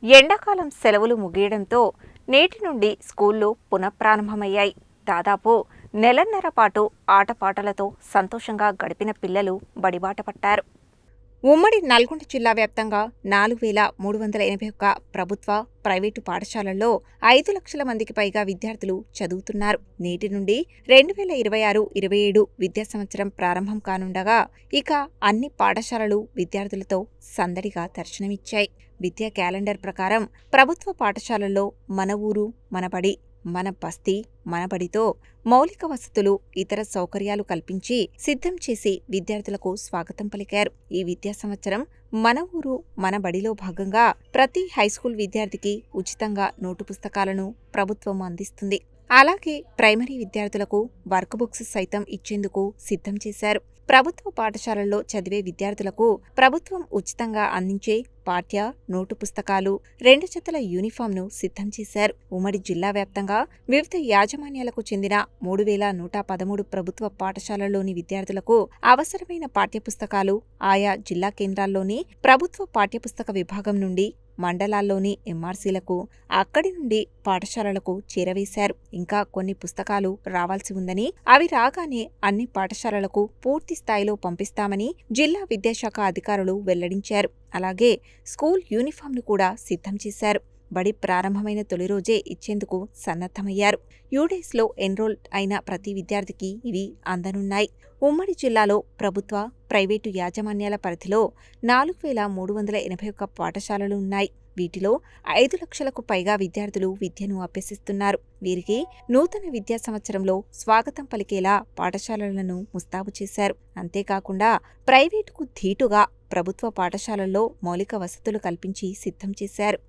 ఎండాకాలం సెలవులు ముగియడంతో నేటి నుండి స్కూళ్లు పునఃప్రారంభమయ్యాయి. దాదాపు నెలన్నర పాటు ఆటపాటలతో సంతోషంగా గడిపిన పిల్లలు బడిబాట పట్టారు. ఉమ్మడి నల్గొండ జిల్లా వ్యాప్తంగా 4,381 ప్రభుత్వ, ప్రైవేటు పాఠశాలల్లో 5 లక్షల మందికి పైగా విద్యార్థులు చదువుతున్నారు. నేటి నుండి 2026-27 విద్యా సంవత్సరం ప్రారంభం కానుండగా ఇక అన్ని పాఠశాలలు విద్యార్థులతో సందడిగా దర్శనమిచ్చాయి. విద్యా క్యాలెండర్ ప్రకారం ప్రభుత్వ పాఠశాలల్లో మన ఊరు మన బడి, మన బస్తీ మన బడితో మౌలిక వసతులు, ఇతర సౌకర్యాలు కల్పించి సిద్ధం చేసి విద్యార్థులకు స్వాగతం పలికారు. ఈ విద్యా సంవత్సరం మన ఊరు మన బడిలో భాగంగా ప్రతి హైస్కూల్ విద్యార్థికి ఉచితంగా నోటు పుస్తకాలను ప్రభుత్వం అందిస్తుంది. అలాగే ప్రైమరీ విద్యార్థులకు వర్క్ బుక్స్ సైతం ఇచ్చేందుకు సిద్ధం చేశారు. ప్రభుత్వ పాఠశాలల్లో చదివే విద్యార్థులకు ప్రభుత్వం ఉచితంగా అందించే పాఠ్య, నోటు పుస్తకాలు, 2 జతల యూనిఫామ్ను సిద్ధం చేశారు. ఉమ్మడి జిల్లా వ్యాప్తంగా వివిధ యాజమాన్యాలకు చెందిన 3,113 ప్రభుత్వ పాఠశాలల్లోని విద్యార్థులకు అవసరమైన పాఠ్యపుస్తకాలు ఆయా జిల్లా కేంద్రాల్లోని ప్రభుత్వ పాఠ్యపుస్తక విభాగం నుండి మండలాల్లోని ఎంఆర్సీలకు, అక్కడి నుండి పాఠశాలలకు చేరవేశారు. ఇంకా కొన్ని పుస్తకాలు రావాల్సి ఉందని, అవి రాగానే అన్ని పాఠశాలలకు పూర్తి స్థాయిలో పంపిస్తామని జిల్లా విద్యాశాఖ అధికారులు వెల్లడించారు. అలాగే స్కూల్ యూనిఫామ్ను కూడా సిద్ధం చేశారు. బడి ప్రారంభమైన తొలి రోజే ఇచ్చేందుకు సన్నద్ధమయ్యారు. యూడేస్లో ఎన్రోల్ అయిన ప్రతి విద్యార్థికి ఇవి అందనున్నాయి. ఉమ్మడి జిల్లాలో ప్రభుత్వ, ప్రైవేటు యాజమాన్యాల పరిధిలో 4,381 పాఠశాలలు ఉన్నాయి. వీటిలో 5 లక్షలకు పైగా విద్యార్థులు విద్యను అభ్యసిస్తున్నారు. వీరికి నూతన విద్యా సంవత్సరంలో స్వాగతం పలికేలా పాఠశాలలను ముస్తాబు చేశారు. అంతేకాకుండా ప్రైవేటుకు ధీటుగా ప్రభుత్వ పాఠశాలల్లో మౌలిక వసతులు కల్పించి సిద్ధం చేశారు.